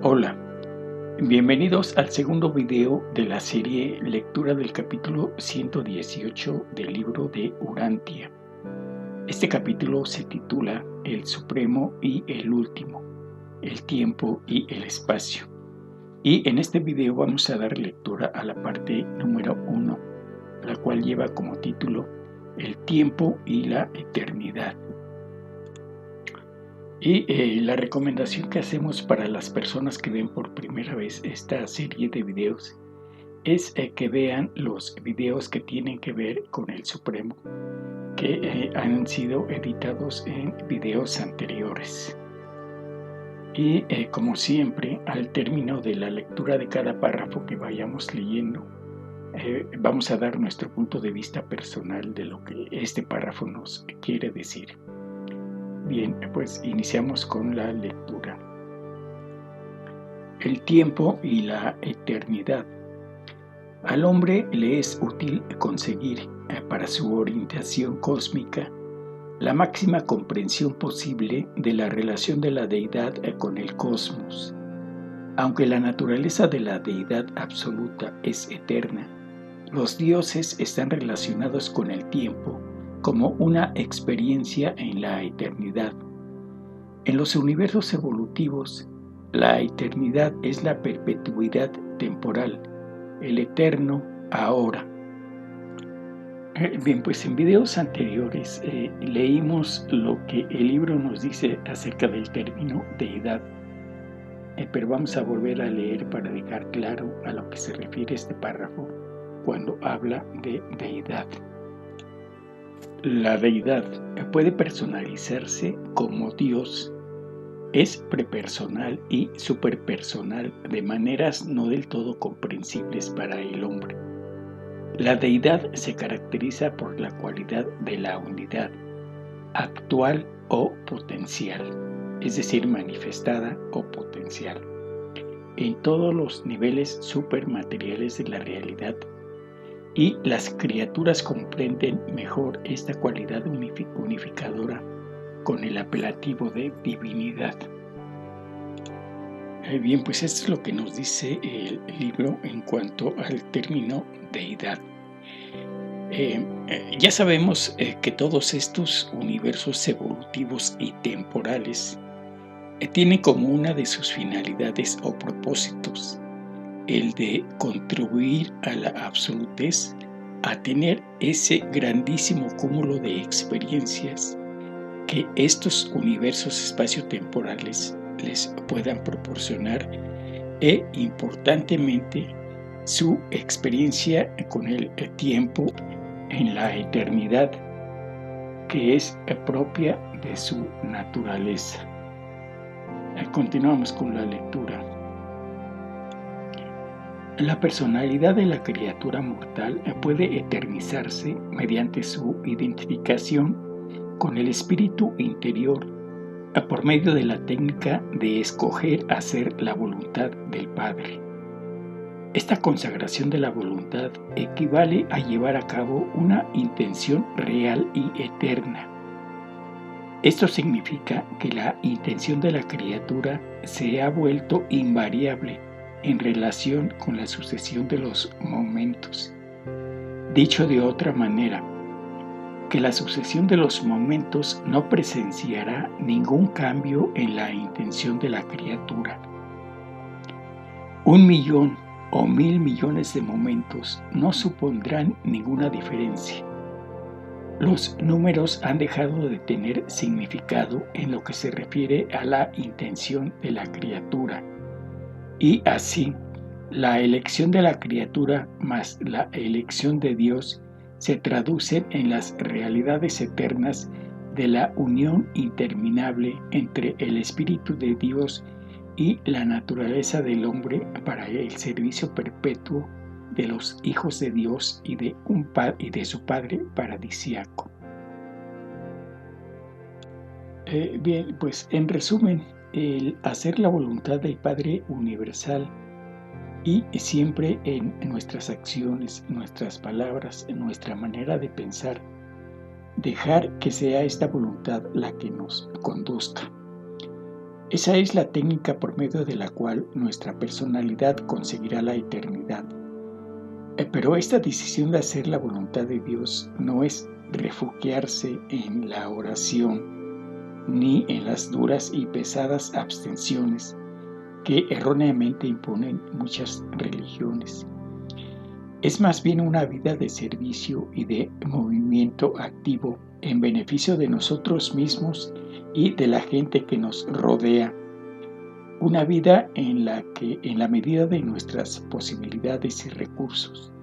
Hola, bienvenidos al segundo video de la serie lectura del capítulo 118 del libro de Urantia. Este capítulo se titula El Supremo y el Último, el Tiempo y el Espacio. Y en este video vamos a dar lectura a la parte número 1, la cual lleva como título El Tiempo y la Eternidad. Y la recomendación que hacemos para las personas que ven por primera vez esta serie de videos es que vean los videos que tienen que ver con el Supremo, que han sido editados en videos anteriores. Y como siempre, al término de la lectura de cada párrafo que vayamos leyendo, vamos a dar nuestro punto de vista personal de lo que este párrafo nos quiere decir. Bien, pues iniciamos con la lectura. El tiempo y la eternidad. Al hombre le es útil conseguir, para su orientación cósmica, la máxima comprensión posible de la relación de la deidad con el cosmos. Aunque la naturaleza de la deidad absoluta es eterna, los dioses están relacionados con el tiempo como una experiencia en la eternidad. En los universos evolutivos, la eternidad es la perpetuidad temporal, el eterno ahora. Bien, pues en videos anteriores leímos lo que el libro nos dice acerca del término deidad, pero vamos a volver a leer para dejar claro a lo que se refiere este párrafo cuando habla de deidad. La deidad puede personalizarse como Dios. Es prepersonal y superpersonal de maneras no del todo comprensibles para el hombre. La deidad se caracteriza por la cualidad de la unidad, actual o potencial, es decir, manifestada o potencial, en todos los niveles supermateriales de la realidad. Y las criaturas comprenden mejor esta cualidad unificadora con el apelativo de divinidad. Bien, pues esto es lo que nos dice el libro en cuanto al término deidad. Ya sabemos que todos estos universos evolutivos y temporales tienen como una de sus finalidades o propósitos el de contribuir a la absolutez, a tener ese grandísimo cúmulo de experiencias que estos universos espaciotemporales les puedan proporcionar e, importantemente, su experiencia con el tiempo en la eternidad, que es propia de su naturaleza. Continuamos con la lectura. La personalidad de la criatura mortal puede eternizarse mediante su identificación con el espíritu interior por medio de la técnica de escoger hacer la voluntad del Padre. Esta consagración de la voluntad equivale a llevar a cabo una intención real y eterna. Esto significa que la intención de la criatura se ha vuelto invariable en relación con la sucesión de los momentos. Dicho de otra manera, que la sucesión de los momentos no presenciará ningún cambio en la intención de la criatura. 1.000.000 o 1.000 millones de momentos no supondrán ninguna diferencia. Los números han dejado de tener significado en lo que se refiere a la intención de la criatura. Y así, la elección de la criatura más la elección de Dios se traducen en las realidades eternas de la unión interminable entre el Espíritu de Dios y la naturaleza del hombre para el servicio perpetuo de los hijos de Dios y de su Padre paradisíaco. Bien, pues en resumen, el hacer la voluntad del Padre universal y siempre en nuestras acciones, nuestras palabras, en nuestra manera de pensar, dejar que sea esta voluntad la que nos conduzca. Esa es la técnica por medio de la cual nuestra personalidad conseguirá la eternidad. Pero esta decisión de hacer la voluntad de Dios no es refugiarse en la oración ni en las duras y pesadas abstenciones que erróneamente imponen muchas religiones. Es más bien una vida de servicio y de movimiento activo en beneficio de nosotros mismos y de la gente que nos rodea. Una vida en la que, en la medida de nuestras posibilidades y recursos,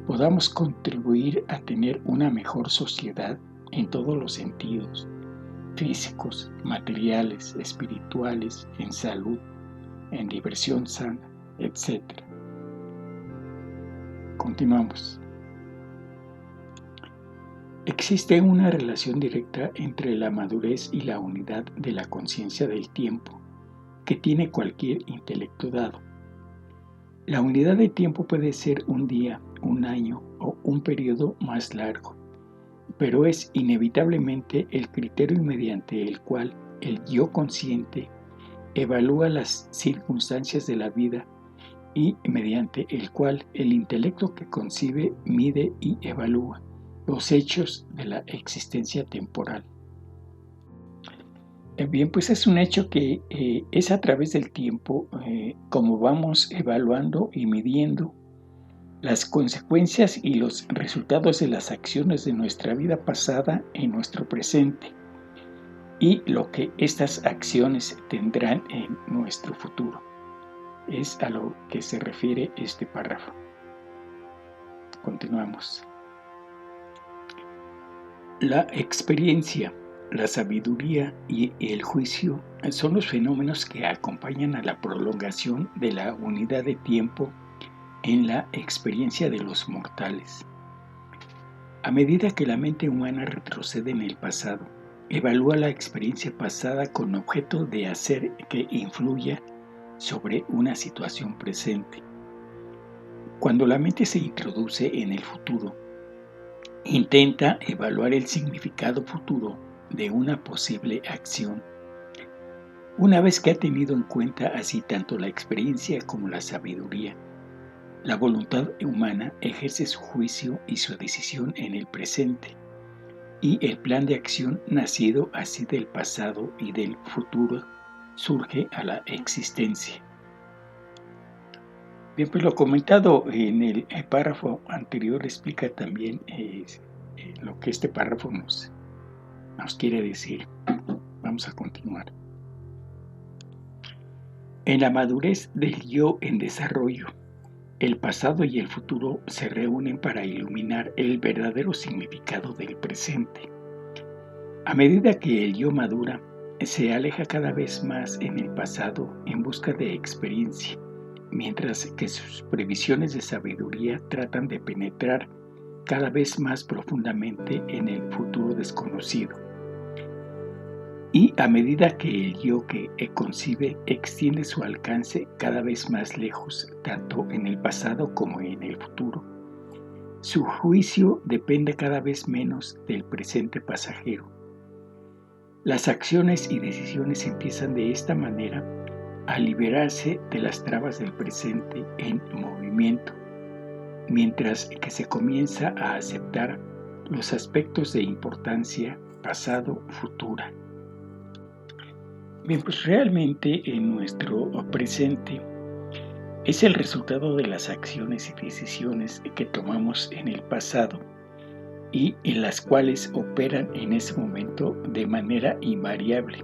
podamos contribuir a tener una mejor sociedad en todos los sentidos, físicos, materiales, espirituales, en salud, en diversión sana, etc. Continuamos. Existe una relación directa entre la madurez y la unidad de la conciencia del tiempo que tiene cualquier intelecto dado. La unidad de tiempo puede ser un día, un año o un periodo más largo, pero es inevitablemente el criterio mediante el cual el yo consciente evalúa las circunstancias de la vida y mediante el cual el intelecto que concibe, mide y evalúa los hechos de la existencia temporal. Bien, pues es un hecho que es a través del tiempo como vamos evaluando y midiendo las consecuencias y los resultados de las acciones de nuestra vida pasada en nuestro presente y lo que estas acciones tendrán en nuestro futuro. Es a lo que se refiere este párrafo. Continuamos. La experiencia, la sabiduría y el juicio son los fenómenos que acompañan a la prolongación de la unidad de tiempo en la experiencia de los mortales. A medida que la mente humana retrocede en el pasado, evalúa la experiencia pasada con objeto de hacer que influya sobre una situación presente. Cuando la mente se introduce en el futuro, intenta evaluar el significado futuro de una posible acción. Una vez que ha tenido en cuenta así tanto la experiencia como la sabiduría, la voluntad humana ejerce su juicio y su decisión en el presente, y el plan de acción nacido así del pasado y del futuro surge a la existencia. Bien, pues lo comentado en el párrafo anterior explica también lo que este párrafo nos quiere decir. Vamos a continuar. En la madurez del yo en desarrollo, el pasado y el futuro se reúnen para iluminar el verdadero significado del presente. A medida que el yo madura, se aleja cada vez más en el pasado en busca de experiencia, mientras que sus previsiones de sabiduría tratan de penetrar cada vez más profundamente en el futuro desconocido. Y a medida que el yo que concibe extiende su alcance cada vez más lejos, tanto en el pasado como en el futuro, su juicio depende cada vez menos del presente pasajero. Las acciones y decisiones empiezan de esta manera a liberarse de las trabas del presente en movimiento, mientras que se comienza a aceptar los aspectos de importancia pasado-futura. Bien, pues realmente en nuestro presente es el resultado de las acciones y decisiones que tomamos en el pasado y en las cuales operan en ese momento de manera invariable.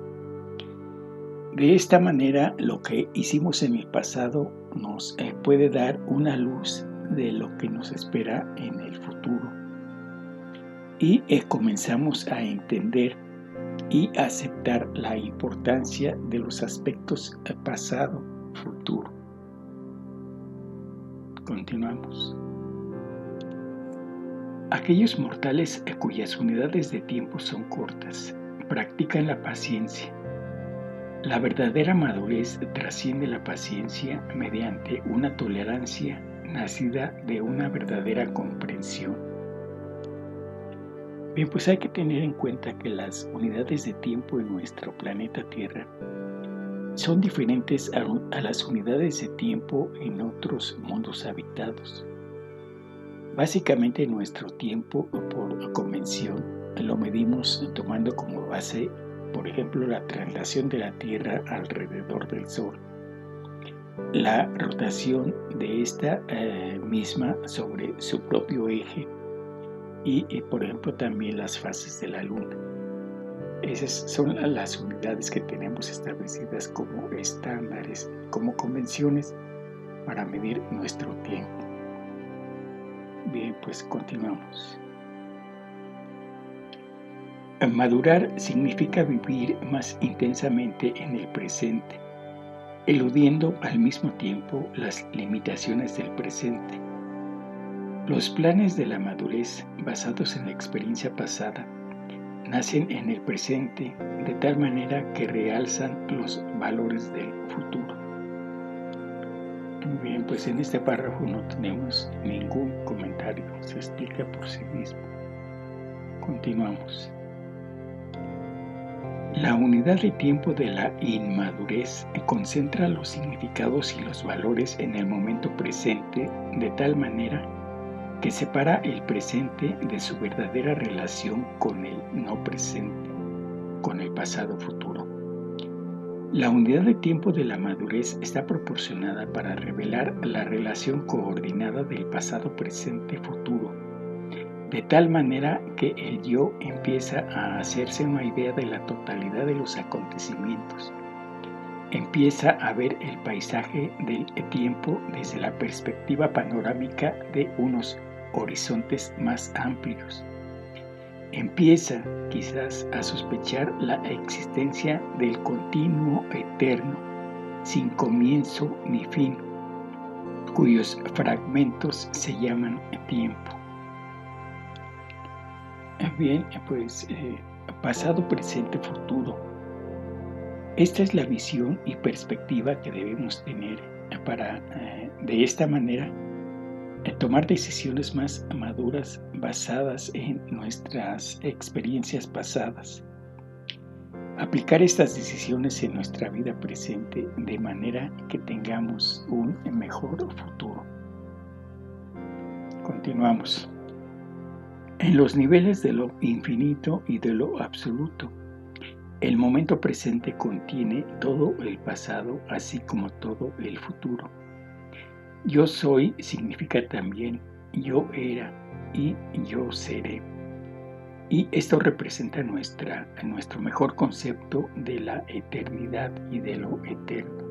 De esta manera, lo que hicimos en el pasado nos puede dar una luz de lo que nos espera en el futuro. Y comenzamos a entender y aceptar la importancia de los aspectos pasado-futuro. Continuamos. Aquellos mortales cuyas unidades de tiempo son cortas practican la paciencia. La verdadera madurez trasciende la paciencia mediante una tolerancia nacida de una verdadera comprensión. Bien, pues hay que tener en cuenta que las unidades de tiempo en nuestro planeta Tierra son diferentes a las unidades de tiempo en otros mundos habitados. Básicamente nuestro tiempo por convención lo medimos tomando como base, por ejemplo, la traslación de la Tierra alrededor del Sol, la rotación de esta misma sobre su propio eje y, por ejemplo, también las fases de la Luna. Esas son las unidades que tenemos establecidas como estándares, como convenciones para medir nuestro tiempo. Bien, pues continuamos. Madurar significa vivir más intensamente en el presente, eludiendo al mismo tiempo las limitaciones del presente. Los planes de la madurez, basados en la experiencia pasada, nacen en el presente de tal manera que realzan los valores del futuro. Muy bien, pues en este párrafo no tenemos ningún comentario, se explica por sí mismo. Continuamos. La unidad de tiempo de la inmadurez concentra los significados y los valores en el momento presente de tal manera que separa el presente de su verdadera relación con el no presente, con el pasado futuro. La unidad de tiempo de la madurez está proporcionada para revelar la relación coordinada del pasado, presente, futuro, de tal manera que el yo empieza a hacerse una idea de la totalidad de los acontecimientos. Empieza a ver el paisaje del tiempo desde la perspectiva panorámica de unos horizontes más amplios. Empieza quizás a sospechar la existencia del continuo eterno, sin comienzo ni fin, cuyos fragmentos se llaman tiempo. Bien, pues pasado, presente, futuro. Esta es la visión y perspectiva que debemos tener para, de esta manera, tomar decisiones más maduras basadas en nuestras experiencias pasadas. Aplicar estas decisiones en nuestra vida presente de manera que tengamos un mejor futuro. Continuamos. En los niveles de lo infinito y de lo absoluto, el momento presente contiene todo el pasado, así como todo el futuro. Yo soy significa también yo era y yo seré. Y esto representa nuestro mejor concepto de la eternidad y de lo eterno.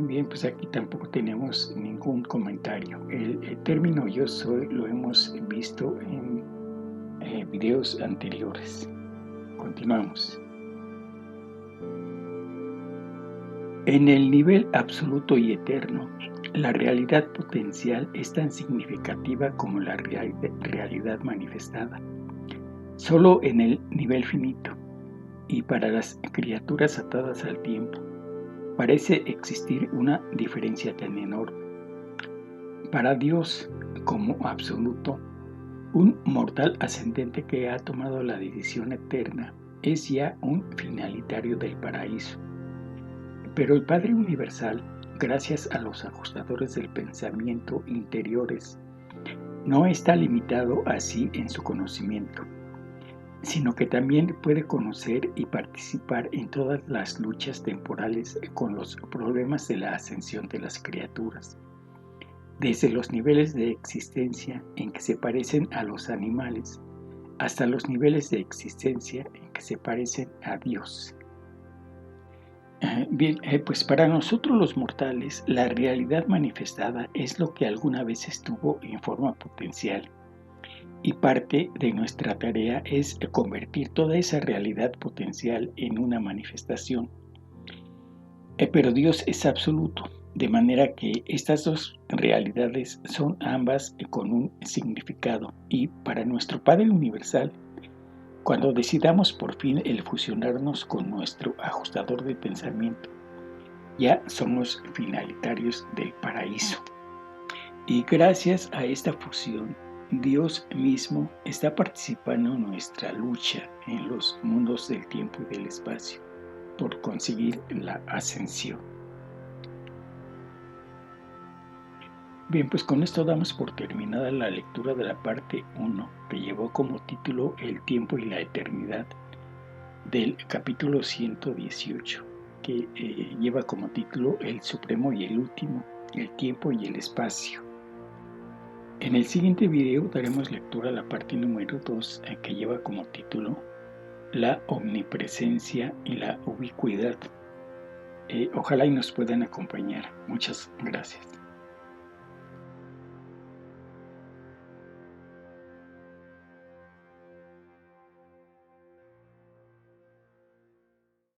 Bien, pues aquí tampoco tenemos ningún comentario. El término yo soy lo hemos visto en videos anteriores. Continuamos. En el nivel absoluto y eterno, la realidad potencial es tan significativa como la realidad manifestada. Solo en el nivel finito, y para las criaturas atadas al tiempo, parece existir una diferencia tan enorme. Para Dios, como absoluto, un mortal ascendente que ha tomado la decisión eterna es ya un finalitario del paraíso. Pero el Padre Universal, gracias a los ajustadores del pensamiento interiores, no está limitado así en su conocimiento, sino que también puede conocer y participar en todas las luchas temporales con los problemas de la ascensión de las criaturas, desde los niveles de existencia en que se parecen a los animales, hasta los niveles de existencia en que se parecen a Dios. Bien, pues para nosotros los mortales, la realidad manifestada es lo que alguna vez estuvo en forma potencial. Y parte de nuestra tarea es convertir toda esa realidad potencial en una manifestación. Pero Dios es absoluto, de manera que estas dos realidades son ambas con un significado. Y para nuestro Padre Universal, cuando decidamos por fin el fusionarnos con nuestro ajustador de pensamiento, ya somos finalitarios del paraíso. Y gracias a esta fusión, Dios mismo está participando en nuestra lucha en los mundos del tiempo y del espacio. por conseguir la ascensión. Bien, pues con esto damos por terminada la lectura de la parte 1, que llevó como título El tiempo y la eternidad, del capítulo 118, que lleva como título El supremo y el último, el tiempo y el espacio. En el siguiente video daremos lectura a la parte número 2, que lleva como título La omnipresencia y la ubicuidad. Ojalá y nos puedan acompañar. Muchas gracias.